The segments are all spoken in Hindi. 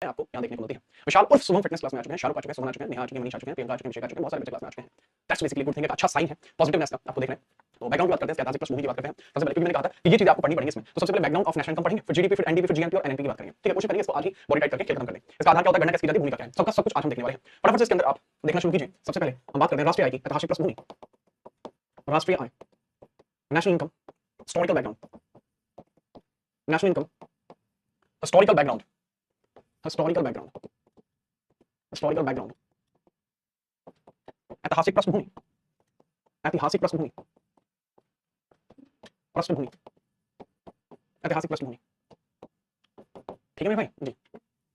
हैं आपको यहाँ देखने को मिलती है। विशाल उर्फ शुभम फिटनेस क्लास में आ चुके हैं, शाहरुख आ चुके हैं, सुमन आ चुके हैं, नेहा आ चुके हैं, मनीष आ चुके हैं, प्रियंका आ चुके हैं, अभिषेक आ चुके हैं, बहुत सारे बच्चे क्लास में आ चुके हैं। दैट्स बेसिकली गुड थिंग, एक अच्छा साइन है पॉजिटिवनेस का, आपको देख रहे हैं। तो बैकग्राउंड की बात करते हैं, ऐतिहासिक पृष्ठभूमि की बात करते हैं। सबसे पहले क्योंकि मैंने कहा था कि ये चीजें आपको पढ़नी पड़ेंगी इसमें, तो सबसे पहले बैकग्राउंड ऑफ नेशनल इनकम पढ़ेंगे, फिर जीडीपी, फिर एनडीपी, फिर जीएनपी और एनएनपी की बात करेंगे। ठीक है, कोशिश करेंगे इसको आज ही बॉडी टाइप करके खेल खत्म कर दें। इसका आधार क्या होता है, गणना कैसे की जाती है, भूमिका क्या है, सबका सब कुछ आज हम देखने वाले हैं। फटाफट से इसके अंदर आप देखना शुरू कीजिए। सबसे पहले हम बात करते हैं राष्ट्रीय आय की, ऐतिहासिक पृष्ठभूमि, राष्ट्रीय आय, national income, historical background, national income, historical background, historical background, historical background, ऐतिहासिक पृष्ठभूमि, ऐतिहासिक पृष्ठभूमि, पृष्ठभूमि, ऐतिहासिक पृष्ठभूमि। ठीक है मेरे भाई जी।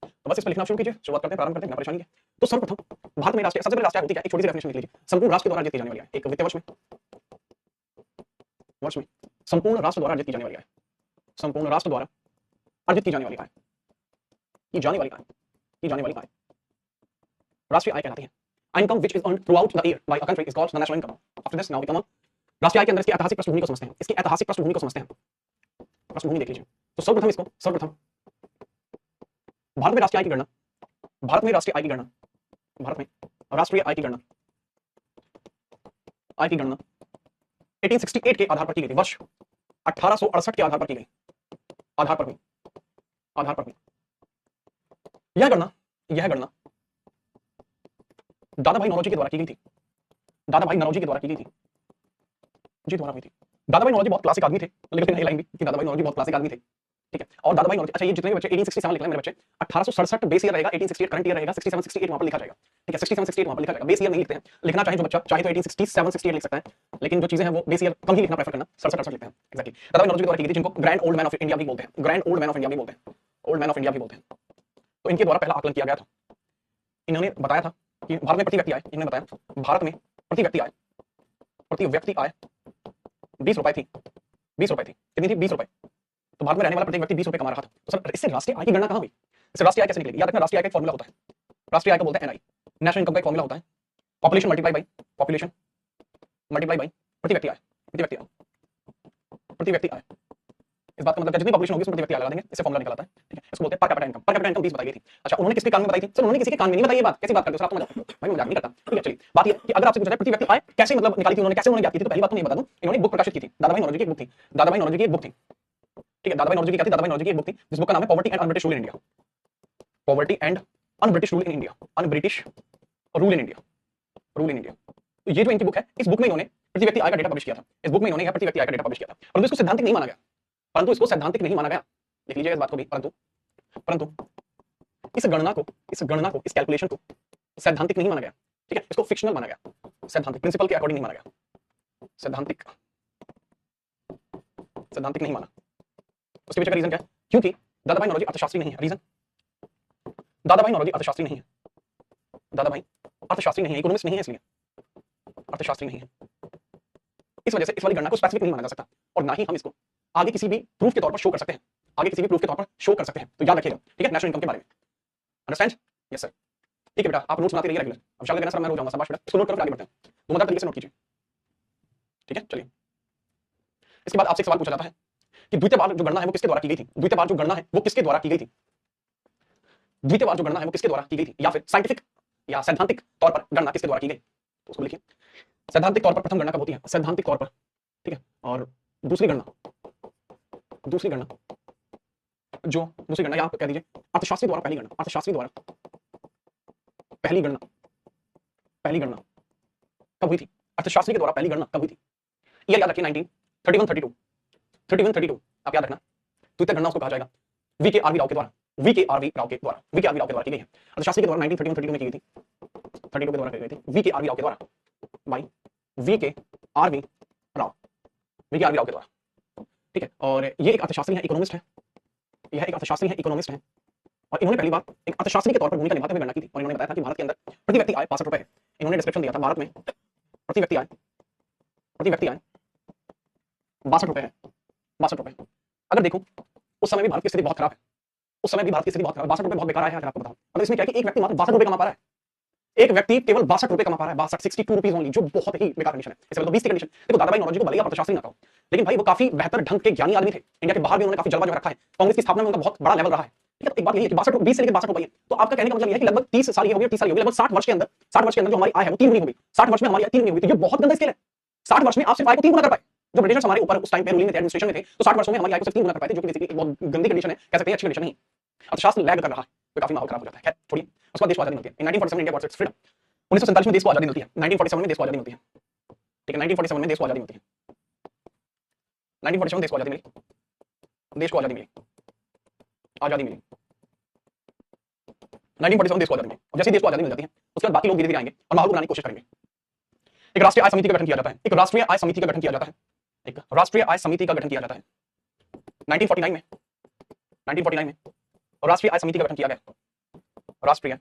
तो बस इस पर लिखना शुरू कीजिए, शुरुआत करते हैं, प्रारंभ करते हैं, बिना परेशानी के। तो सर्वप्रथम भारत में राष्ट्रीय, सबसे पहले राष्ट्रीय आय होती है, एक छोटी सी डेफिनेशन लिख लीजिए। संपूर्ण राष्ट्र के द्वारा अर्जित की जाने वाली आय, एक वित्तीय वर्ष में संपूर्ण राष्ट्र द्वारा अर्जित की जाने वाली आय, संपूर्ण राष्ट्र द्वारा अर्जित की जाने वाली आय, की जाने वाली आय, की जाने वाली आय राष्ट्रीय आय कहलाती है। Income which is earned throughout the year by a country is called the national income. After this now we come on राष्ट्रीय आय के अंदर इसकी ऐतिहासिक पृष्ठभूमि को समझते हैं, इसकी ऐतिहासिक पृष्ठभूमि को समझते हैं। पृष्ठभूमि देख लीजिए। तो सर्वप्रथम भारत में राष्ट्रीय आय की गणना, भारत में राष्ट्रीय आय की गणना, भारत में राष्ट्रीय आय की गणना, आय की गणना 1868 के आधार पर की गई थी, वर्ष 1868 के आधार पर की गई, आधार पर हुई, आधार पर हुई। यह गणना दादा भाई नौरोजी के द्वारा की गई थी, दादा भाई नौरोजी के द्वारा की गई थी, जी द्वारा हुई थी। दादा भाई नौरोजी बहुत क्लासिक आदमी थे, लेकिन ये लाइन भी कि दादा भाई नौरोजी बहुत क्लासिक आदमी थे। ठीक है, और दादा भाई नौरोजी, अच्छा ये जितने भी बच्चे 1867 लिख रहे हैं मेरे बच्चे, 1867 बेस ईयर रहेगा, 1868 करंट ईयर रहेगा, 67 68 वहां पर लिखा जाएगा। ठीक है, 67 68 वहां पर लिखा जाएगा, बेस ईयर नहीं लिखते हैं। लिखना चाहे जो बच्चा चाहे तो 1867 68 लिख सकता है, लेकिन जो चीजें हैं वो बेस ईयर कम ही लिखना प्रेफर करना, 67 68 लिखते हैं। एक्जेक्टली, दादा भाई नौरोजी के द्वारा की गई थी, जिनको grand old man of India भी बोलते हैं, grand old man of India भी बोलते हैं, ओल्ड मैन ऑफ इंडिया भी बोलते हैं। तो इनके द्वारा पहला आकलन किया गया था। इन्होंने बताया था कि भारत में प्रति व्यक्ति आय, इन्होंने बताया भारत में प्रति व्यक्ति आय, प्रति व्यक्ति आय 20 रुपए थी, 20 रुपए थी, कितनी थी, 20 रुपए। तो भारत में रहने वाला प्रत्येक व्यक्ति 20 रुपए कमा रहा था। तो सर इससे राष्ट्रीय आय की गणना कहां हुई, इससे राष्ट्रीय आय कैसे निकलेगी? याद रखना, राष्ट्रीय आय का एक फॉर्मूला होता है, राष्ट्रीय आय को बोलते हैं एनआई, नेशनल इनकम का एक फॉर्मूला होता है, population multiply by, population multiply by प्रति व्यक्ति आय, प्रति व्यक्ति आय, प्रति व्यक्ति आय। इस बात का मतलब जितनी पॉपुलेशन होगी उसमें प्रति व्यक्ति आय लगा देंगे, इससे फॉर्मूला निकल आता है। ठीक है, इसको बोलते हैं per capita income. Per capita income 20 बताई गई थी। अच्छा, उन्होंने किसके कान में बताई थी? सर उन्होंने किसी के कान में नहीं बताई। ये बात कैसी बात करते हो सर, आप तो मजाक करते हो भाई, मैं मजाक नहीं करता। ठीक है, चलिए बात ये कि अगर आपसे पूछा जाए प्रति व्यक्ति आय कैसे मतलब निकाली थी उन्होंने, कैसे उन्होंने ज्ञात की थी, तो पहली बात तो नहीं बता दूं, इन्होंने बुक प्रकाशित की थी, दादा भाई नौरोजी की एक बुक थी, दादा भाई नौरोजी की एक बुक थी। ठीक है, दादा भाई नौरोजी की क्या थी, दादा भाई नौरोजी की एक बुक थी जिस बुक का नाम है poverty and un-British rule in India, poverty and un-British rule in India, un-British rule in India, rule in India. तो ये जो इनकी बुक है, इस बुक में इन्होंने प्रति व्यक्ति आय का डेटा पब्लिश किया था, इस बुक में इन्होंने प्रति व्यक्ति आय का डेटा पब्लिश किया था, परंतु इसको सैद्धांतिक नहीं माना गया, परंतु इसको सैद्धांतिक नहीं माना गया, लिख लीजिएगा इस बात को भी, परंतु इस गणना को, इस कैलकुलेशन को सैद्धांतिक नहीं माना गया। ठीक है, इसको फिक्शनल माना गया, सैद्धांतिक प्रिंसिपल के अकॉर्डिंग नहीं माना गया, सैद्धांतिक नहीं माना। उसके पीछे का रीजन क्या है? क्योंकि दादा भाई नौरोजी अर्थशास्त्री नहीं है। रीजन, दादा भाई नौरोजी अर्थशास्त्री नहीं है, दादा भाई अर्थशास्त्री नहीं है, इकोनॉमिस्ट नहीं है, इसलिए अर्थशास्त्री नहीं है। इस वजह से इस वाली गणना को स्पेसिफिक नहीं माना जा सकता, और ना ही हम इसको आगे किसी भी प्रूफ के तौर पर शो कर सकते हैं, आगे किसी भी प्रूफ के तौर पर शो कर सकते हैं। तो याद रखिएगा, ठीक है, नेशनल इनकम के बारे में। अंडरस्टैंड? Yes sir. ठीक है बेटा, आप नोट्स बनाते रहिए रेगुलर। अब शायद सर मैं रोज जाऊंगा, शाबाश बेटा, इसको नोट करके आगे बढ़ते हैं, दो मजा तरीके से नोट कीजिए। ठीक है, चलिए। इसके बाद आपसे एक सवाल पूछा जाता है कि द्वितीय बार जो गणना है वो किसके द्वारा की गई थी? द्वितीय बार जो गणना है वो किसके द्वारा की गई थी? द्वितीय बार जो गणना है वो किसके द्वारा की गई थी, या फिर साइंटिफिक या सैद्धांतिक तौर पर गणना किसके द्वारा की गई? तो उसको लिखिए। सैद्धांतिक तौर पर प्रथम गणना कब होती है? सैद्धांतिक तौर पर। ठीक है, और दूसरी गणना या आप कह दीजिए अर्थशास्त्री द्वारा पहली गणना, अर्थशास्त्री द्वारा पहली गणना कब हुई थी? अर्थशास्त्री के द्वारा पहली गणना कब हुई थी? ईयर याद रखिए 1931-32 आप याद रखना। द्वितीय गणना उसको कहा जाएगा वीकेआरवी राव के द्वारा, वीकेआरवी राव के द्वारा की गई है। अर्थशास्त्री के द्वारा 1931-32 में की गई थी, 32 के द्वारा की गई थी, वीकेआरवी राव के द्वारा, बाय वीकेआरवी राव के द्वारा। ठीक है, और ये एक अर्थशास्त्री है, इकोनॉमिस्ट है, यह एक अर्थशास्त्री है, इकोनॉमिस्ट है, और इन्होंने पहली बार एक अर्थशास्त्री के तौर पर भूमिका निभाते हुए गणना की थी, और इन्होंने बताया था कि भारत के अंदर प्रति व्यक्ति आय 65 रुपए है। इन्होंने डिस्क्रिप्शन दिया था भारत में प्रति व्यक्ति आय 62 रुपए है, 62 रुपए। अगर देखो उस समय भी भारत की स्थिति बहुत खराब है, 62 रुपए बहुत बेकार आया है। अगर आपको बताऊं, मतलब इसमें क्या है कि एक व्यक्ति मात्र 62 रुपए कमा पा रहा है, एक व्यक्ति केवल 62 रुपए कमा पा रहा है, 62 62 रुपीज ओनली, जो बहुत ही बेकार कंडीशन है। इससे तो 20 की कंडीशन। देखो दादा भाई नौरोजी को भले ही आप अर्थशास्त्री ना कहो, लेकिन भाई वो काफी बेहतर ढंग के ज्ञानी आदमी थे। इंडिया के बाहर भी उन्होंने काफी जलवा जो रखा है। कांग्रेस की स्थापना में उनका बहुत बड़ा लेवल रहा है। ठीक है, तो एक बात ये है कि 62 20 से लेकर 62 रुपए। तो आपका कहने का मतलब ये है कि लगभग 30 साल ये हो गया, 30 साल हो गया, लगभग 60 वर्ष के अंदर, 60 वर्ष के अंदर जो हमारी आय है वो 3 गुनी हो गई। 60 वर्ष में हमारी आय 3 गुनी हुई। तो ये बहुत गंदा स्केल है। 60 वर्ष में आप सिर्फ आय को 3 गुना कर पाए। जो ब्रिटिशर्स हमारे ऊपर उस टाइम पे रूलिंग में थे, एडमिनिस्ट्रेशन में थे, तो 60 वर्षों में हमारी आय को सिर्फ 3 गुना कर पाए थे, जो कि बेसिकली बहुत गंदी कंडीशन है, कह सकते हैं अच्छी कंडीशन नहीं। अर्थशास्त्र लैग कर रहा है, तो काफी माहौल खराब हो जाता है। खैर छोड़िए, उसके बाद देश को आजादी मिलती है। इन 1947 इंडिया गॉट इट्स फ्रीडम। 1947 में देश को आजादी मिलती है। 1947 में देश को आजादी मिलती है। ठीक है, 1947 में देश को आजादी मिलती है। 1947 में देश को आजादी मिली, देश को आजादी मिली, आजादी मिली। 1947 देश को आजादी मिली। और जैसे ही देश को आजादी मिल जाती है, उसके बाद बाकी लोग धीरे धीरे आएंगे और माहौल बनाने की कोशिश करेंगे। एक राष्ट्रीय आय समिति का गठन किया जाता है। एक राष्ट्रीय आय समिति का गठन किया जाता है। एक राष्ट्रीय आय समिति का गठन किया जाता है 1949 में। 1949 में और राष्ट्रीय आय समिति का गठन किया गया। राष्ट्रीय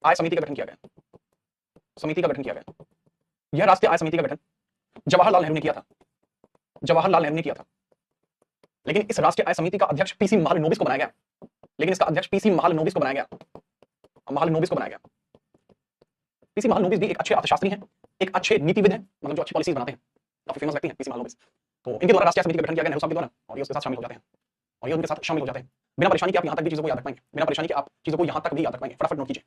आय समिति का गठन किया गया। समिति का गठन किया गया। यह राष्ट्रीय आय समिति का गठन जवाहरलाल नेहरू ने किया था। जवाहरलाल नेहरू ने किया था। लेकिन इस राष्ट्रीय आय समिति का अध्यक्ष पीसी महालनोबिस को बनाया गया। लेकिन इसका अध्यक्ष पीसी महालनोबिस को बनाया गया। महालनोबिस को बनाया गया। पीसी महालनोबिस भी एक अच्छे अर्थशास्त्री हैं, एक अच्छे नीतिविद हैं, मतलब जो अच्छी पॉलिसीज बनाते हैं, काफी फेमस लगती हैं पीसी महालनोबिस। तो इनके द्वारा राष्ट्रीय समिति का गठन किया गया नेहरू साहब के द्वारा, और ये उसके साथ शामिल हो जाते हैं। और ये उनके साथ शामिल हो जाते हैं। बिना परेशानी के आप यहां तक भी चीजों को याद रख पाएंगे। बिना परेशानी के आप चीजों को यहां तक भी याद रख पाएंगे। फटाफट नोट कीजिए।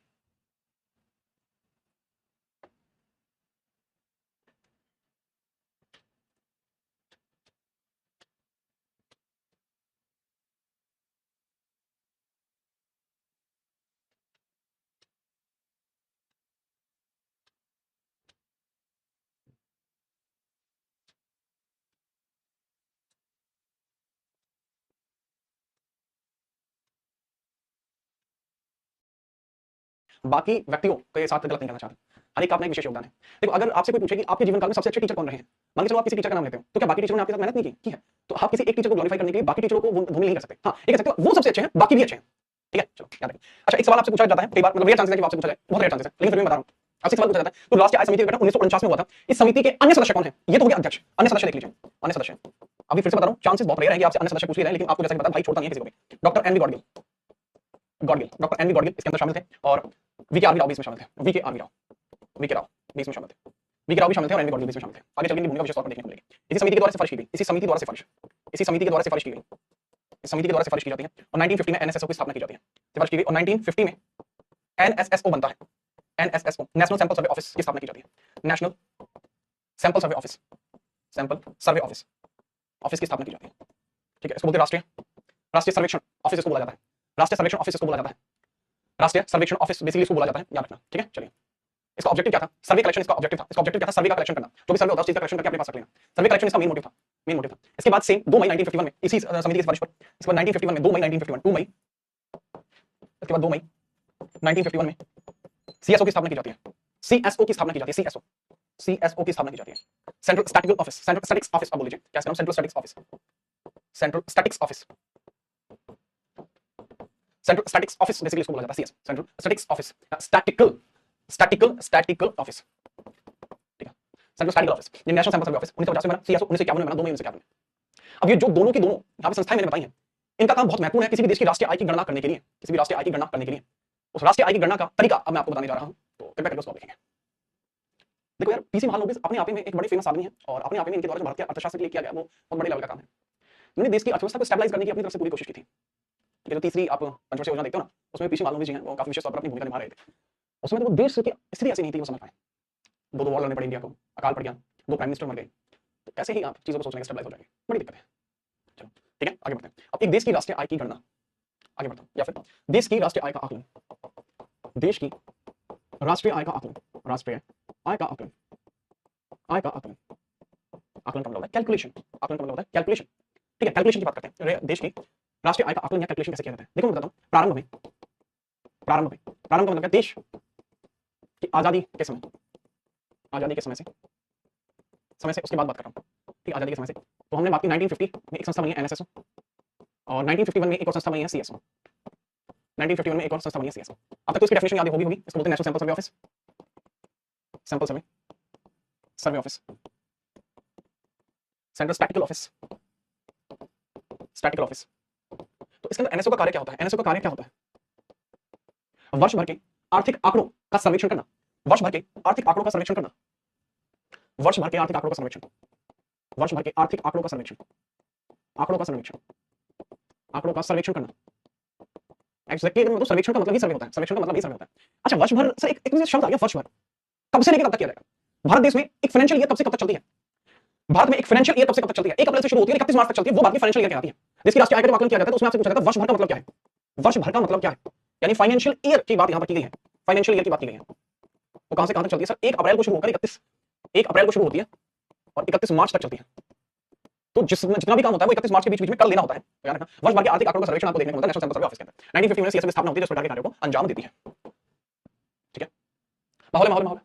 बाकी व्यक्तियों के साथ गलत नहीं करना चाहता। हर एक का अपना एक विशेष योगदान है। देखो, अगर आपसे कोई पूछे कि आपके जीवन काल में सबसे अच्छे टीचर कौन रहे हैं, मान के चलो आप किसी टीचर का नाम लेते हो, तो क्या बाकी टीचरों ने आपके साथ मेहनत नहीं की है? तो आप किसी एक टीचर को ग्लोरीफाई करने के लिए बाकी टीचरों को धूमिल नहीं कर सकते। हाँ, ये कह सकते हो वो सबसे अच्छे हैं, बाकी भी अच्छे हैं। ठीक है, चलो याद रखिए। अच्छा, एक सवाल आपसे पूछा जाता है कई बार, मतलब रेयर चांसेस है कि आपसे पूछा जाए, बहुत रेयर चांसेस है, लेकिन फिर भी मैं बता रहा हूं। आपसे सवाल पूछा जाता है, तो राष्ट्रीय आय समिति का गठन 1949 में हुआ था। इस समिति के अन्य सदस्य कौन है? ये तो हो गया अध्यक्ष। अन्य सदस्य देख लीजिए। अन्य सदस्य अभी फिर से बता रहा हूं, चांसेस बहुत रेयर है कि आपसे अन्य सदस्य पूछ लिए जाए, लेकिन आपको जैसा कि पता भाई छोड़ता नहीं है किसी को भी। Doctor N V Gadgil, Gadgil, doctor N V Gadgil इसके अंदर शामिल थे, और वी के आर वी राव भी इसमें शामिल थे। वी के आर वी राव, वी के राव भी इसमें शामिल थे। वी के राव भी शामिल थे और एन वी गॉडगिल भी इसमें शामिल थे। आगे चलकर इनकी भूमिका विशेष तौर पर देखने को मिलेगी। इसी समिति के द्वारा सिफारिश की गई, इसी समिति द्वारा सिफारिश, इसी समिति के द्वारा सिफारिश की गई, इस समिति के द्वारा सिफारिश की जाती है। और 1950 में एनएसएसओ की स्थापना की जाती है, सिफारिश की गई। और 1950 में एनएसएसओ बनता है। NSSO, national sample survey office की स्थापना की जाती है। National sample survey office, sample survey office, office की स्थापना की जाती है। ठीक है, इसको बोलते हैं राष्ट्रीय, राष्ट्रीय सर्वेक्षण ऑफिस इसको बोला जाता है। राष्ट्रीय सर्वेक्षण ऑफिस इसको बोला जाता है। राष्ट्रीय सर्वेक्षण ऑफिस बेसिकली इसको बोला जाता है, याद रखना। ठीक है, चलिए। इसका ऑब्जेक्टिव क्या था? सर्वे कलेक्शन इसका ऑब्जेक्टिव था। इसका ऑब्जेक्टिव क्या था? सर्वे का कलेक्शन करना। जो भी सर्वे होता है उस चीज का कलेक्शन करके अपने पास रख लेना। सर्वे कलेक्शन इसका मेन मोटिव था, मेन मोटिव था। इसके बाद सेम 2 मई 1951 में इसी समिति की सिफारिश पर, इसके बाद 1951 में 2 मई 1951, 2 मई, इसके बाद 2 मई 1951 में सीएसओ की स्थापना की जाती है। सीएसओ की स्थापना की जाती है। सीएसओ, सीएसओ की स्थापना की जाती है। Central statistical office, central statics office आप बोल लीजिए। क्या इसका नाम? Central statics office, central statics office, central statics office basically इसको बोला जाता है। CS, central statics office, statistical, statistical office. ठीक है, सेंट्रल स्टैटिकल ऑफिस। ये नेशनल सैंपल सर्वे ऑफिस 1950 में बना, सीएसओ 1951 में बना, 2 मई 1951 में। अब ये जो दोनों की दोनों यहाँ पे संस्थाएं मैंने बताई हैं, इनका काम बहुत महत्वपूर्ण है किसी भी देश की राष्ट्रीय आय की गणना करने के लिए। किसी भी राष्ट्रीय आय की गणना करने के लिए उस राष्ट्रीय आय की गणना का तरीका अब मैं आपको बताने जा रहा हूं, तो कृपया करके उसको देखेंगे। देखो यार, पीसी महालनोबिस अपने आप में एक बड़े फेमस आदमी है, और अपने आप में इनके द्वारा जो भारत के अर्थशास्त्र के लिए किया गया वो बहुत बड़े लेवल का काम है। इन्होंने देश की अर्थव्यवस्था को स्टेबलाइज करने की अपनी तरफ से पूरी कोशिश की थी। ये जो तीसरी आप पंचवर्षीय योजना देखते हो ना, उसमें पीसी महालनोबिस जी हैं, वो काफी विशेष तौर पर अपनी भूमिका निभा रहे थे। उसमें तो देश की स्थिति ऐसी नहीं थी वो समझ पाए। 2 वॉर लड़ने पड़े इंडिया को, अकाल पड़ गया, 2 प्राइम मिनिस्टर मर गए, तो कैसे ही आप चीजों को सोचने स्टेबलाइज हो जाएंगे? बड़ी दिक्कत है। चलो ठीक है, आगे बढ़ते हैं। अब एक देश की राष्ट्रीय आय की गणना, आगे बढ़ता हूं, या फिर देश की राष्ट्रीय आय का आकलन, देश की राष्ट्रीय आय का आकलन, राष्ट्रीय आय का आकलन, आय का आकलन, आकलन का मतलब है कैलकुलेशन, आकलन का मतलब होता है कैलकुलेशन। ठीक है, कैलकुलेशन की बात करते हैं। देश की राष्ट्रीय आय का आकलन या कैलकुलेशन कैसे किया जाता है? देखो मैं बताता हूं। प्रारंभ में, प्रारंभ का मतलब है देश की आजादी के समय, आजादी के समय से उसके बाद बात कर रहा हूं। ठीक, आजादी के समय से तो हमने बात की 1950 में एक संस्था बनी है एनएसएसओ, और 1951 में एक और संस्था बनी है सीएसओ। 1951 में एक और संस्था बनी है सीएसओ। अब तक तो इसकी डेफिनेशन याद होगी, इसको बोलते हैं national sample survey office, sample survey, survey office, central statistical office, statistical office. तो इसके अंदर एनएसओ का कार्य क्या होता है? एनएसओ का कार्य क्या होता है? वर्ष भर के आर्थिक आंकड़ों का सर्वेक्षण करना, वर्ष भर के आर्थिक आंकड़ों का सर्वेक्षण करना, वर्ष भर के आर्थिक आंकड़ों का सर्वेक्षण, वर्ष भर के आर्थिक आंकड़ों का सर्वेक्षण, आंकड़ों का सर्वेक्षण, आंकड़ों का सर्वेक्षण करना। एग्जैक्टली तो सर्वेक्षण का मतलब ही सर्वे होता है, सर्वेक्षण का मतलब ही सर्वे होता है। अच्छा, वर्ष भर सर एक शब्द आ गया, वर्ष भर कब से लेकर कब तक किया जाएगा? भारत देश में एक फाइनेंशियल ईयर कब से कब तक चलती है? भारत में एक फाइनेंशियल ईयर कब से कब तक चलती है? 1 अप्रैल से शुरू होती है, 31 मार्च तक चलती है, वो भारत की फाइनेंशियल ईयर कहलाती है। जिसकी राष्ट्रीय आय का आकलन किया जाता है, तो उसमें आपसे पूछा जाता है वर्ष भर का मतलब क्या है? वर्ष भर का मतलब क्या है? यानी फाइनेंशियल ईयर की बात यहां पर की गई है, फाइनेंशियल ईयर की बात की गई है। वो कहां से कहां तक चलती है सर? 1 अप्रैल को शुरू होकर 1 अप्रैल को शुरू होती है और 31 मार्च तक चलती है। तो जितना भी काम होता है वो 31 मार्च के बीच में कर लेना होता है। याद रखना, वर्ष भर के आर्थिक आंकड़ों का सर्वेक्षण आपको देखने को मिलता है नेशनल सैंपल सर्वे ऑफिस के अंदर। 1950 में सीएसओ की स्थापना होती है, जो इस प्रकार के कार्यों को अंजाम देती है। ठीक है, माहौल माहौल माहौल।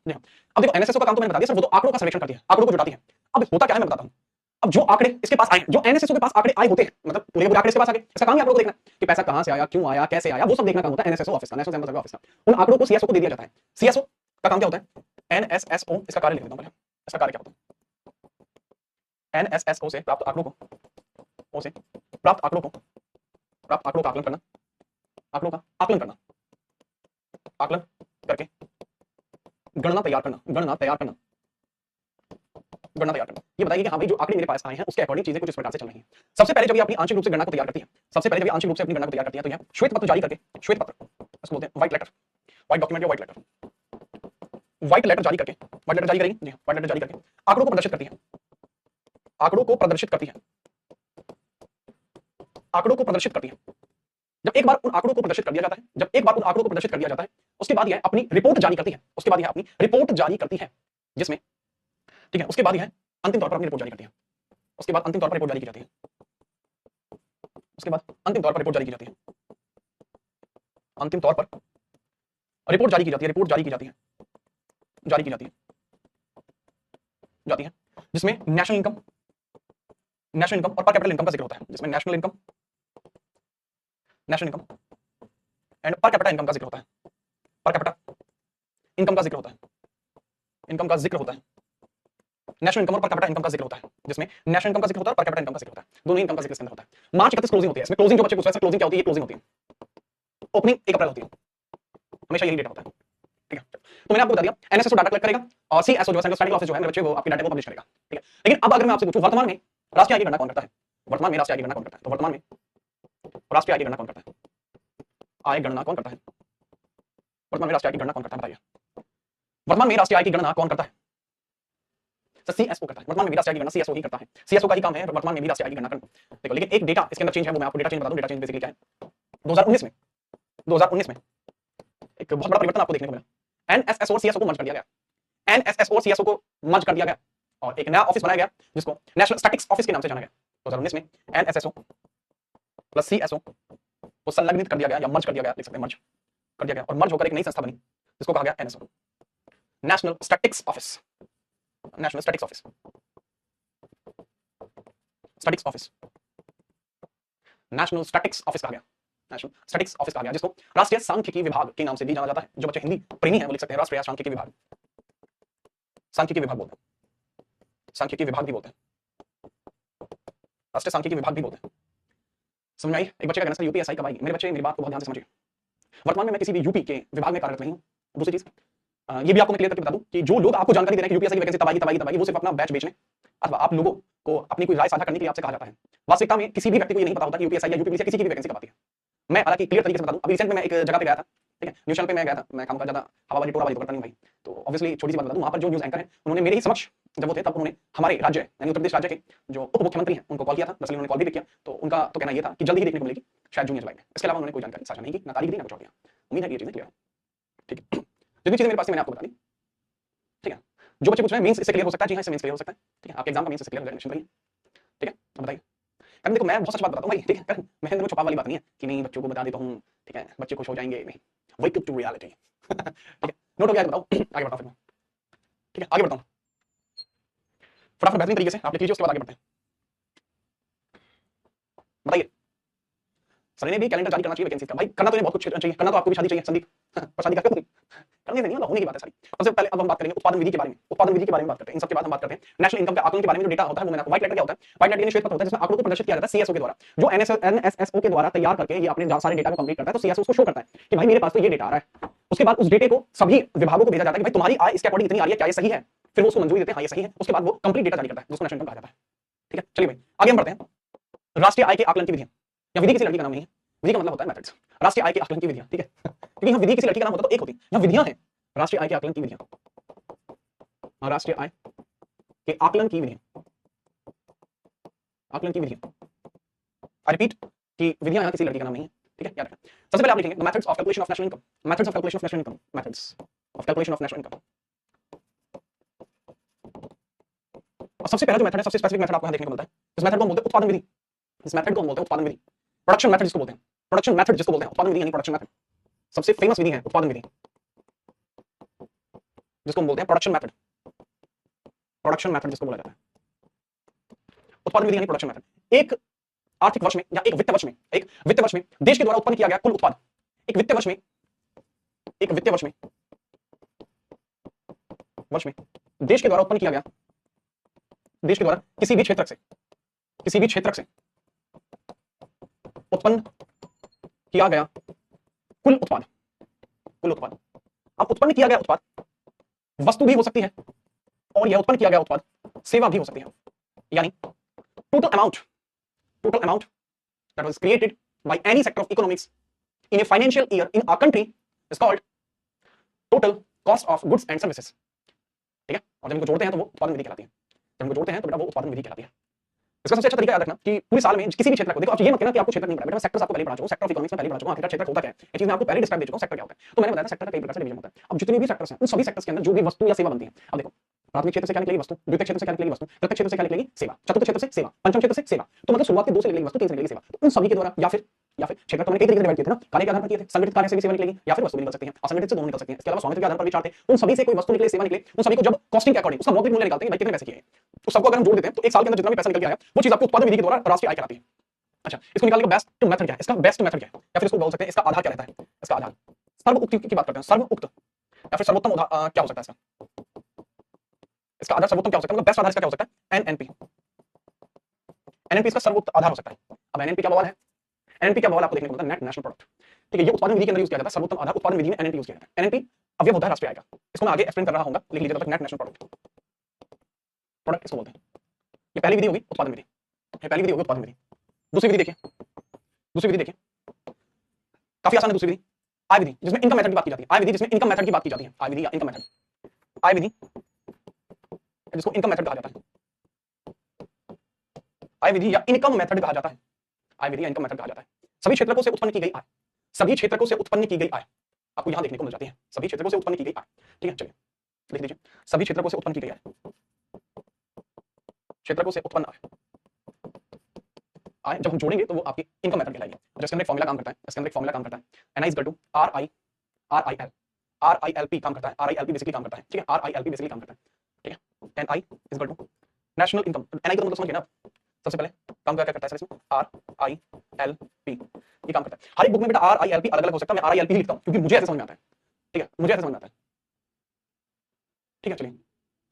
अब देखो एनएसएसओ का काम तो मैंने बता दिया सर, वो तो आंकड़ों का सर्वेक्षण करती है, आंकड़ों को जुटाती है। अब होता क्या है मैं बताता हूं। अब जो आंकड़े इसके पास आए, जो एनएसएसओ के पास आंकड़े आए होते हैं, मतलब पूरे आंकड़े इसके पास आ गए, इसका काम ही आंकड़ों को देखना कि पैसा कहां से आया, क्यों आया, कैसे आया, वो सब देखना काम होता है एनएसएसओ ऑफिस का, नेशनल सैंपल सर्वे ऑफिस का। उन आंकड़ों को सीएसओ को दे दिया जाता है। सीएसओ का काम क्या होता है? एनएसएसओ, इसका कार्य लिख देता हूं पहले, इसका कार्य क्या होता है? एनएसएसओ से प्राप्त आंकड़ों को, से प्राप्त आंकड़ों का आकलन करना, आंकड़ों का आकलन करना, आकलन करके गणना तैयार करना, गणना तैयार करना, गणना तैयार करना। ये बताइए कि हाँ भाई जो आंकड़े मेरे पास आए हैं उसके अकॉर्डिंग चीजें कुछ इस प्रकार से चल रही हैं। सबसे पहले जब ये अपनी आंशिक रूप से गणना को तैयार करती है, सबसे पहले जब ये आंशिक रूप से अपनी गणना को तैयार करती है, तो यह श्वेत पत्र जारी करके, श्वेत पत्र इसको बोलते हैं व्हाइट लेटर, व्हाइट डॉक्यूमेंट या व्हाइट लेटर, व्हाइट लेटर जारी करके, व्हाइट लेटर जारी करेंगे जी, व्हाइट लेटर जारी करके आंकड़ों को प्रदर्शित करती है, आंकड़ों को प्रदर्शित करती है, आंकड़ों को प्रदर्शित करती है। जब एक बार उन आंकड़ों को प्रदर्शित कर दिया जाता है, जब एक बार उन आंकड़ों को प्रदर्शित कर दिया जाता है, उसके बाद यह अपनी रिपोर्ट जारी करती है, उसके बाद यह अपनी रिपोर्ट जारी करती है, जिसमें ठीक है, उसके बाद यह अंतिम तौर पर अपनी रिपोर्ट जारी करती है, उसके बाद अंतिम तौर पर रिपोर्ट जारी की जाती है, उसके बाद अंतिम तौर पर रिपोर्ट जारी की जाती है, अंतिम तौर पर रिपोर्ट जारी की जाती है, रिपोर्ट जारी की जाती है, जारी की जाती है, जाती है, जिसमें नेशनल इनकम, नेशनल इनकम और पर कैपिटल इनकम का जिक्र होता है, जिसमें national income, national income and per capita income का जिक्र होता है, पर कैपिटा इनकम का जिक्र होता है, इनकम का जिक्र होता है, नेशनल इनकम और पर कैपिटा इनकम का जिक्र होता है, जिसमें नेशनल इनकम का जिक्र होता है और पर कैपिटा इनकम का जिक्र होता है, दोनों ही इनकम का जिक्र इसके अंदर होता है। मार्च 31 क्लोजिंग होती है, इसमें क्लोजिंग जो बच्चे पूछ रहे हैं क्लोजिंग क्या होती है? ये क्लोजिंग होती है, ओपनिंग 1 अप्रैल होती है, हमेशा यही डेटा होता है। ठीक है, तो मैंने आपको बता दिया एनएसएसओ डाटा कलेक्ट करेगा और सीएसओ जो है सेंट्रल स्टैटिस्टिकल ऑफिस जो है मेरे बच्चे वो आपके डाटा को पब्लिश करेगा। ठीक है, लेकिन अब अगर मैं आपसे पूछूं वर्तमान में राष्ट्रीय आय की गणना कौन करता है? वर्तमान में राष्ट्रीय आय की गणना कौन करता है? तो वर्तमान में राष्ट्रीय आय की गणना कौन करता है? आय गणना कौन करता है? वर्तमान में राष्ट्रीय आय की गणना कौन करता है बताइए? वर्तमान में राष्ट्रीय आय की गणना कौन करता है? सीएसओ करता है। वर्तमान में भी राष्ट्रीय आय की गणना सीएसओ ही करता है, सीएसओ का ही काम है वर्तमान में भी राष्ट्रीय आय की गणना करना। देखो लेकिन एक डेटा इसके अंदर चेंज है, वो मैं आपको डेटा चेंज बता दूं। डेटा चेंज बेसिकली क्या है? 2019 में एक बहुत बड़ा परिवर्तन आपको देखने को मिला। एनएसएसओ और सीएसओ को मर्ज कर दिया गया, एनएसएसओ और सीएसओ को मर्ज कर दिया गया और एक नया ऑफिस बनाया गया जिसको नेशनल स्टैटिस्टिक्स ऑफिस के नाम से जाना गया। 2019 में एनएसएसओ प्लस सीएसओ को संलग्नित कर दिया गया या मर्ज कर दिया गया, लिख सकते हैं मर्ज कर दिया गया, और मर्ज होकर एक नई संस्था बनी जिसको कहा गया NSO, national statistics office, national statistics office, statistics office, national statistics office कहा गया, नेशनल स्टैटिस्टिक्स ऑफिस कहा गया, जिसको राष्ट्रीय सांख्यिकी विभाग के नाम से भी जाना जाता है। जो बच्चे हिंदी प्रेमी हैं वो लिख सकते हैं राष्ट्रीय सांख्यिकी विभाग, सांख्यिकी विभाग बोलते हैं, सांख्यिकी विभाग भी बोलते हैं, राष्ट्रीय सांख्यिकी विभाग भी बोलते हैं। समझ में आई? एक बच्चे का कहना सर यूपीएसआई कब आएगी? मेरे बच्चे मेरी बात को बहुत ध्यान से समझिए। वर्तमान में मैं किसी भी यूपी के विभाग में कार्यरत नहीं हूं। दूसरी चीज ये भी आपको मैं क्लियर करके बता दूं कि जो लोग आपको जानकारी दे रहे हैं कि यूपीएससी की वैकेंसी तब आएगी, वो सिर्फ अपना बैच बेचने अथवा आप लोगों को अपनी कोई राय साझा करने के लिए आपसे कहा जाता है। वास्तविकता में किसी भी व्यक्ति को ये नहीं पता होता कि यूपीएससी या यूपीपीएससी किसी की भी वैकेंसी कब आती है। मैं हालांकि क्लियर तरीके से बता दूं, अभी रिसेंट में मैं एक जगह पे गया था, ठीक है, न्यूज चैनल पे मैं गया था, मैं काम का ज्यादा हवाबाजी टोराबाजी तो करता नहीं भाई, तो ऑब्वियसली छोटी सी बात बता दूं, वहां पर जो न्यूज एंकर है उन्होंने मेरे ही समक्ष जब वो थे तब उन्होंने हमारे राज्य यानी उत्तर प्रदेश राज्य के जो उप मुख्यमंत्री हैं उनको कॉल किया था, दरअसल उन्होंने कॉल भी किया, तो उनका तो कहना ये था कि जल्दी ही देखने को मिलेगी शायद जूनियर जुलाई में। इसके अलावा उन्होंने कोई जानकारी साझा नहीं की, ना तारीख दी ना कुछ और दिया। उम्मीद है ये चीजें क्लियर है। ठीक है, जितनी चीजें मेरे पास थी मैंने आपको बता दी। ठीक है, जो बच्चे पूछ रहे हैं मेंस इससे क्लियर हो सकता है, जी हां इससे मेंस क्लियर हो सकता है। ठीक है, आपके एग्जाम का मेंस इससे क्लियर हो जाएगा, निश्चिंत रहिए। ठीक है, अब बताइए। कारण देखो मैं बहुत सच बात बताता हूं भाई, ठीक है, मैं में छुपा वाली बात नहीं है कि नहीं बच्चों को बता देता हूं, ठीक है, बच्चे खुश हो जाएंगे, नहीं, वेक अप टू रियलिटी। ठीक है, नोट हो गया? बताओ आगे बढ़ाओ फिर मैं। ठीक है, आगे बढ़ता हूं फटाफट बेहतरीन तरीके से आप लिख लीजिए, उसके बाद आगे बढ़ते हैं। बताइए सर ने भी कैलेंडर जारी करना चाहिए वैकेंसी का। भाई करना तो बहुत कुछ चाहिए, करना तो आपको भी शादी चाहिए संदीप, पर शादी करते हो करने से नहीं होगा, होने की बात है सारी। सबसे पहले अब हम बात करेंगे उत्पादन विधि के बारे में, उत्पादन विधि के बारे में बात करते हैं। इन सब के बाद हम बात करते हैं नेशनल इनकम के आकलन के बारे में। जो डेटा होता है वो मैंने आपको व्हाइट लेटर क्या होता है, व्हाइट लेटर यानी श्वेत पत्र होता है जिसमें आंकड़ों को प्रदर्शित किया जाता है सीएसओ के द्वारा, जो एनएसएसओ के द्वारा तैयार करके ये अपने सारे डेटा को कंप्लीट करता है, तो सीएसओ उसको शो करता है कि भाई मेरे पास तो ये डेटा आ रहा है। उसके बाद उस डेटे को सभी विभागों को भेजा जाता है कि भाई तुम्हारी आय इसके अकॉर्डिंग इतनी आ रही है, क्या ये सही है? फिर वो उसको मंजूरी देते हैं, हाँ ये सही है। उसके बाद वो कंप्लीट डेटा जारी करता है जिसको नेशनल इनकम कहा जाता है। ठीक है, चलिए भाई आगे हम बढ़ते हैं। राष्ट्रीय आय के आकलन की विधियां, या विधि किसी लड़की का नाम नहीं है, विधि का मतलब होता है मेथड्स। राष्ट्रीय आय के आकलन की विधियां, ठीक है, क्योंकि यहाँ विधि किसी लड़की का नाम होता तो एक होती, यहाँ विधियां हैं। राष्ट्रीय आय के आकलन की विधियां, राष्ट्रीय आय के आकलन की विधियां, आकलन की विधियां। आई रिपीट कि विधियां यहाँ किसी लड़की का नाम नहीं है, ठीक है, याद रखना। सबसे पहले आप लिखेंगे methods of calculation of national income, methods of calculation of national income, methods of calculation of national income. और सबसे पहला जो मेथड है, सबसे स्पेसिफिक मेथड आपको यहाँ देखने को मिलता है, इस मेथड को हम बोलते हैं उत्पादन विधि। इस मेथड को हम बोलते हैं उत्पादन विधि, प्रोडक्शन मेथड जिसको बोलते हैं, प्रोडक्शन मेथड जिसको बोलते हैं, उत्पादन विधि यानी प्रोडक्शन मेथड। सबसे फेमस विधि है उत्पादन विधि, जिसको हम बोलते हैं प्रोडक्शन मेथड, प्रोडक्शन मेथड जिसको बोला जाता है, उत्पादन विधि यानी प्रोडक्शन मेथड। एक आर्थिक वर्ष में या एक वित्त वर्ष में, एक वित्त वर्ष में देश के द्वारा उत्पन्न किया गया कुल उत्पाद, एक वित्त वर्ष में, एक वित्त वर्ष में देश के द्वारा उत्पन्न किया गया, देश के द्वारा किसी भी क्षेत्र से, किसी भी क्षेत्र से उत्पन्न किया गया कुल उत्पाद, कुल उत्पाद। अब उत्पन्न किया गया उत्पाद वस्तु भी हो सकती है और यह उत्पन्न किया गया उत्पाद सेवा भी हो सकती है, यानी total amount that was created by any sector of economics in a financial year in a country is called total cost of goods and services। ठीक है, और जब इनको जोड़ते हैं तो वो उत्पादन विधि कहलाती है, जब इनको जोड़ते हैं तो बेटा वो उत्पादन विधि कहलाती है। इसका सबसे अच्छा तरीका याद रखना कि पूरे साल में किसी भी क्षेत्र को देखो, आप ये मत कहना कि आपको क्षेत्र नहीं पढ़ा, बेटा मैं सेक्टर्स आपको पहले पढ़ा चुका हूं, सेक्टर ऑफ इकोनॉमिक्स में पहले पढ़ा चुका हूं, आखिरकार क्षेत्र होता क्या है ये चीज मैं आपको पहले डिस्क्राइब दे चुका हूं, सेक्टर क्या होता है। तो मैंने बताया था सेक्टर का कई प्रकार से डिवीजन होता है। अब जितने भी सेक्टर्स हैं उन सभी सेक्टर्स के अंदर जो भी वस्तु या सेवा बनती है, अब देखो प्राथमिक क्षेत्र से क्या निकलेगी वस्तु, द्वितीय क्षेत्र से क्या निकलेगी वस्तु, तृतीय क्षेत्र से क्या निकलेगी सेवा, चतुर्थ क्षेत्र से सेवा, पंचम क्षेत्र से सेवा। तो मतलब शुरुआत के दो से निकलेगी वस्तु, तीन से निकलेगी सेवा। तो उन सभी के द्वारा या फिर क्षेत्र तो मैंने कई तरीके से डिवाइड किए थे ना, कार्य के आधार पर किए थे, संगठित कार्य से भी सेवा निकलेगी या फिर वस्तु भी निकल सकती है, असंगठित से दोनों निकल सकती है। इसके अलावा स्वामित्व के आधार पर भी चार थे, उन सभी से कोई वस्तु निकले सेवा निकले, उन सभी को जब कॉस्टिंग के अकॉर्डिंग उसका मौद्रिक मूल्य निकालते हैं भाई कितने पैसे किए, तो सबको अगर हम जोड़ देते हैं तो एक साल के अंदर जितना भी पैसा निकल के आया वो चीज आपको उत्पादन विधि के द्वारा राष्ट्रीय आय कहलाती है। अच्छा, इसको निकालने का बेस्ट मेथड क्या है, इसका बेस्ट मेथड क्या है, या फिर इसको बोल सकते हैं इसका आधार क्या रहता है, इसका आधार सर्व उक्ति की बात करते हैं, सर्व उक्त या फिर सर्वोत्तम क्या हो सकता है इसका आधार सर्वोत्तम क्या हो सकता है, मतलब बेस्ट आधार इसका क्या हो सकता है, एनएनपी। एनएनपी इसका सर्वोत्तम आधार हो सकता है। अब एनएनपी क्या बवाल है, एनएनपी क्या बवाल आपको देखने को मिलता है, नेट नेशनल प्रोडक्ट। ठीक है, ये उत्पादन विधि के अंदर यूज किया जाता है, सर्वोत्तम आधार उत्पादन विधि में एनएनपी यूज किया जाता है। एनएनपी अवयव होता है राष्ट्रीय आय का, इसको मैं आगे एक्सप्लेन कर रहा हूं, लिख लीजिए तब तक, नेट नेशनल प्रोडक्ट, प्रोडक्ट इसको बोलते हैं। ये पहली विधि होगी उत्पादन विधि, ये पहली विधि होगी उत्पादन विधि। दूसरी विधि देखिए, दूसरी विधि देखिए, काफी आसान है दूसरी विधि, आय विधि, जिसमें इनकम मेथड की बात की जाती है, आय विधि जिसमें इनकम मेथड की बात की जाती है, आय विधि या इनकम मेथड, आय विधि जिसको इनकम मेथड कहा जाता है, आय विधि या इनकम मेथड कहा जाता है, आय विधि या इनकम मेथड कहा जाता है। सभी क्षेत्रकों से उत्पन्न की गई आय, सभी क्षेत्रकों से उत्पन्न की गई आय आपको यहां देखने को मिल जाती है, सभी क्षेत्रकों से उत्पन्न की गई आय। ठीक है, चलिए लिख लीजिए, सभी क्षेत्रकों से उत्पन्न की गई आय, क्षेत्रकों से उत्पन्न आय जब हम जोड़ेंगे तो वो आपकी इनकम मेथड कहलाएगी। जिसके अंदर एक फॉर्मूला काम करता है, इसके अंदर एक फॉर्मूला काम करता है, N I is equal to R I L P काम करता है, R I L P basically काम करता है। ठीक है, R I L P basically काम करता है। ठीक है, N I is equal to national income, N I का मतलब समझ गए ना, सबसे पहले काम क्या करता है सर इसमें, आर आई एल पी ये काम करता है। हर एक बुक में बेटा आर आई एल पी अलग अलग हो सकता है, मैं आर आई एल पी लिखता हूं क्योंकि मुझे ऐसे समझ में आता है। ठीक है, मुझे ऐसे समझ में आता है। ठीक है, चलिए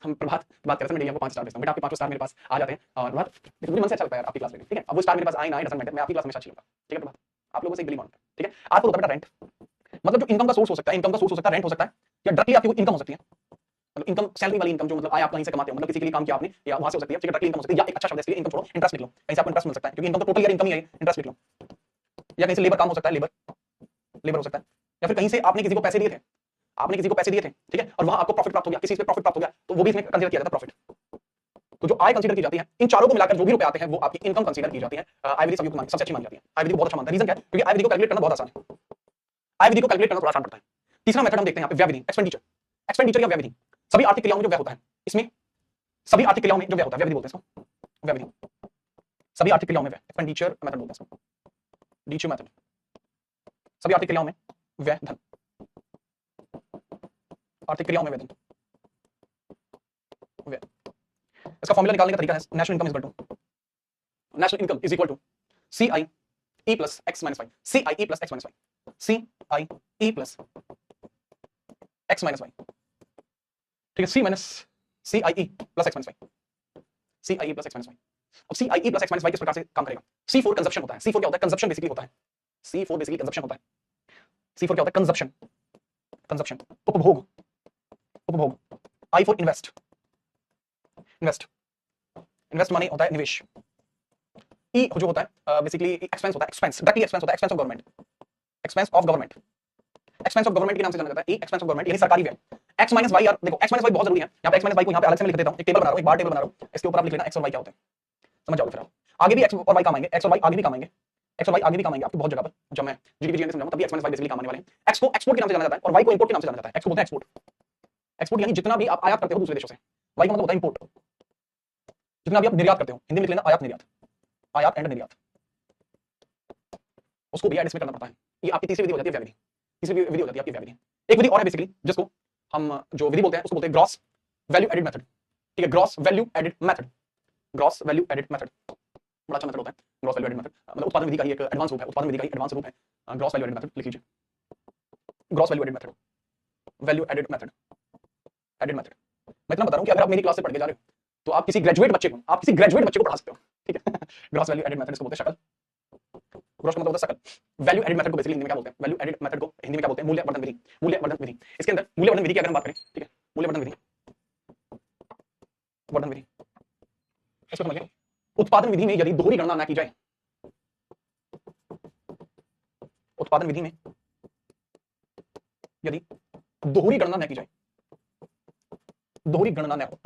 हम प्रभात बात करते हैं, मैं आपको 5 स्टार देता हूं बेटा, आपके 5 स्टार मेरे पास आ जाते हैं और प्रभात मुझे मन से अच्छा लगता है आपकी क्लास में। ठीक है, अब वो स्टार मेरे पास आए ना आए डजंट मैटर, मैं आपकी क्लास में अच्छा लूंगा। ठीक है प्रभात, आप लोगों से एक बिलीव मांगता है। ठीक है, आपको होता है बेटा रेंट, मतलब जो इनकम का सोर्स हो सकता है, इनकम का सोर्स हो सकता है, रेंट हो सकता है, या डायरेक्टली आपकी इनकम हो सकती है, मतलब इनकम सैलरी वाली इनकम जो मतलब आय आप कहीं से कमाते हो, मतलब किसी के लिए काम किया आपने या वहां से हो सकती है। ठीक है, डायरेक्टली इनकम हो सकती है, या एक अच्छा शब्द है इसके लिए इनकम छोड़ो, इंटरेस्ट लिख लो, कहीं से आपको इंटरेस्ट मिल सकता है क्योंकि इनकम तो टोटल ईयर इनकम ही है, इंटरेस्ट लिख लो। या कहीं से लेबर काम हो सकता है, लेबर हो सकता है, या फिर कहीं से आपने किसी को पैसे दिए थे, आपने किसी को पैसे दिए थे, ठीक है, और वहां आपको प्रॉफिट प्राप्त हो गया, किसी से प्रॉफिट प्राप्त हो गया, तो वो भी इसमें कंसीडर किया जाता है प्रॉफिट। तो जो आय कंसीडर की जाती है, इन चारों को मिलाकर जो भी रुपए आते हैं वो आपकी इनकम कंसीडर की जाती है। आय विधि सभी को सबसे अच्छी मानी जाती है, आय विधि बहुत अच्छा मानता है। रीजन क्या है, क्योंकि आय विधि को कैलकुलेट करना बहुत आसान है, आय विधि को कैलकुलेट करना थोड़ा आसान पड़ता है। तीसरा मेथड हम देखते हैं यहाँ पे व्यय विधि, एक्सपेंडिचर, एक्सपेंडिचर या व्यय विधि, सभी आर्थिक क्रियाओं में जो व्यय होता है, इसमें सभी आर्थिक क्रियाओं में जो व्यय होता है, व्यय विधि बोलते हैं इसको, व्यय विधि, सभी आर्थिक क्रियाओं में व्यय, एक्सपेंडिचर मेथड बोलते हैं इसको, डीचर मेथड, सभी आर्थिक क्रियाओं में व्यय धन, आर्थिक क्रियाओं में व्यय धन, व्यय। इसका फॉर्मूला निकालने का तरीका है, national income is equal to, national income is equal to C I E plus X minus Y, C I E plus X minus Y, C I E plus X minus Y. ठीक है, C minus C I E plus X minus Y, C I E plus X minus Y. अब C I E plus X minus Y किस प्रकार से काम करेगा, C4 कंजप्शन होता है, C4 क्या होता है, कंजप्शन बेसिकली होता है, C4 बेसिकली कंजप्शन होता है, C4 क्या होता है, कंजप्शन, कंजप्शन, उपभोग, उपभोग। I for invest, invest, invest माने होता है निवेश। ई जो होता है बेसिकली एक्सपेंस होता है, एक्सपेंस, डायरेक्टली एक्सपेंस होता है, expense of government, expense of government, expense of government के नाम से जाना जाता है। ई एक्सपेंस ऑफ गवर्नमेंट यानी सरकारी व्यय। एक्स माइनस वाई, यार देखो एक्स माइनस वाई बहुत जरूरी है, यहाँ पे एक्स माइनस वाई को यहाँ पे अलग से मैं लिख देता हूँ, एक टेबल बना रहा हूँ, एक बार टेबल बना रहा हूँ, इसके ऊपर आप लिख लेना एक्स और वाई क्या होते हैं, समझ जाओगे फिर आप। आगे भी एक्स और वाई काम आएंगे, एक्स और वाई आगे भी काम आएंगे, एक्स और वाई आगे भी काम आएंगे आपको बहुत जगह पर, जब मैं जीडीपी जीएनपी समझाऊंगा तभी एक्स माइनस वाई बेसिकली काम आने वाले हैं। एक्स को एक्सपोर्ट के नाम से जाना जाता है और वाई को इंपोर्ट के नाम से जाना जाता है। एक्स को बोलते हैं एक्सपोर्ट, एक्सपोर्ट यानी जितना भी आप आयात करते हो दूसरे देशों से, वाई का मतलब होता है इंपोर्ट, जितना भी आप निर्यात करते हो, हिंदी में लिख लेना आयात निर्यात, आयात एंड निर्यात, उसको भी एडिस में करना पड़ता है। ये आपकी तीसरी विधि हो जाती है व्यय विधि, तीसरी विधि हो जाती है आपकी व्यय विधि। एक विधि और है बेसिकली जिसको हम जो विधि बोलते हैं उसको बोलते हैं ग्रॉस वैल्यू एडेड मेथड, ठीक है, gross value added method, gross value added method बड़ा अच्छा मेथड होता है ग्रॉस वैल्यू एडेड मेथड, मतलब उत्पादन विधि का ही एक एडवांस रूप है, उत्पादन विधि का ही एडवांस रूप है ग्रॉस वैल्यू एडेड मेथड। लिख लीजिए gross value added method, value added method, added method. मैं इतना बता रहा हूं कि अगर आप मेरी क्लास से पढ़ के जा रहे हो तो आप किसी ग्रेजुएट बच्चे को, आप किसी ग्रेजुएट बच्चे को पढ़ा सकते हो, ठीक है। ग्रॉस वैल्यू एडेड मेथड इसको बोलते हैं शकल, ग्रॉस का मतलब होता है शकल। वैल्यू एडेड मेथड को बेसिकली हिंदी में क्या बोलते हैं, वैल्यू एडेड मेथड को हिंदी में क्या बोलते हैं, मूल्य वर्धन विधि, मूल्य वर्धन विधि। इसके अंदर मूल्य वर्धन विधि की अगर हम बात करें, ठीक है, मूल्य वर्धन विधि, वर्धन विधि इसको समझिए। उत्पादन विधि में यदि दोहरी गणना ना की जाए, उत्पादन विधि में यदि दोहरी गणना न की जाए, दोहरी गणना न हो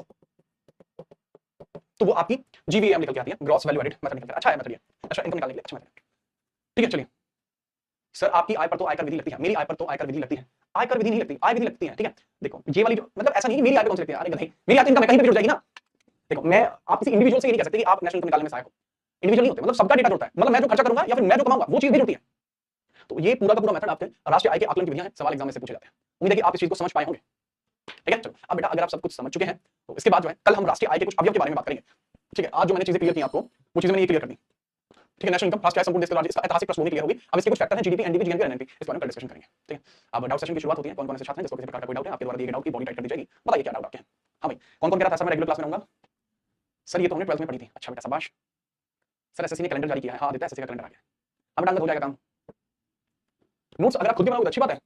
तो वो आपकी जीवीएम निकल के आती है, ग्रॉस वैल्यू एडेड मेथड निकल के। अच्छा है मेथड ये, अच्छा इनकम निकालने के लिए अच्छा मेथड, ठीक है। चलिए सर आपकी आय पर तो आयकर विधि लगती है, मेरी आय पर तो आयकर विधि लगती है, आयकर विधि नहीं लगती, आय विधि लगती है, ठीक है। देखो ये वाली जो मतलब ऐसा नहीं मेरी आय पे कौन सी लगती है, अरे गधे मेरी आय तो इनकम है कहीं पे जुड़ जाएगी ना। देखो मैं आप किसी इंडिविजुअल से ये नहीं कह सकते कि आप नेशनल इनकम निकालने में सहायक हो, इंडिविजुअल नहीं होते, मतलब सबका डेटा जुड़ता है, मतलब मैं जो खर्चा करूंगा या फिर मैं जो कमाऊंगा वो चीज भी जुड़ती है। तो ये पूरा का पूरा मेथड आपके राष्ट्रीय आय के आकलन की विधियां हैं, सवाल एग्जाम में से पूछे जाते हैं। उम्मीद है कि आप इस चीज को समझ पाए होंगे, ठीक है। चलो अब बेटा अगर आप सब कुछ समझ चुके हैं तो इसके बाद जो है कल हम राष्ट्रीय आय के कुछ अवयव के बारे में बात करेंगे, ठीक है। आज जो मैंने चीजें क्लियर की आपको वो चीजें मैंने ये क्लियर कर दी, ठीक है। नेशनल इनकम राष्ट्रीय आय संपूर्ण देश का ऐतिहासिक पृष्ठभूमि क्लियर होगी। अब इसके कुछ फैक्टर हैं जीडीपी, एनडीपी, जीएनपी, एनएनपी, इस बारे में कल डिस्कशन करेंगे, ठीक है। अब डाउट सेशन की शुरुआत होती है, कौन कौन से छात्र हैं जिसको किसी प्रकार का कोई डाउट है आपके द्वारा दिए गए डाउट की बॉडी टाइट कर दी जाएगी, बताइए क्या डाउट आपके हैं। हाँ भाई कौन कौन कह रहा था सर मैं रेगुलर क्लास में रहूंगा, सर ये तो हमने 12th में पढ़ी थी। अच्छा बेटा शाबाश। सर एसएससी ने कैलेंडर जारी किया है, हाँ देता है एसएससी का कैलेंडर आ गया, अब बेटा अंदर हो जाएगा काम। नोट्स अगर आप खुद भी बनाओगे तो अच्छी बात है,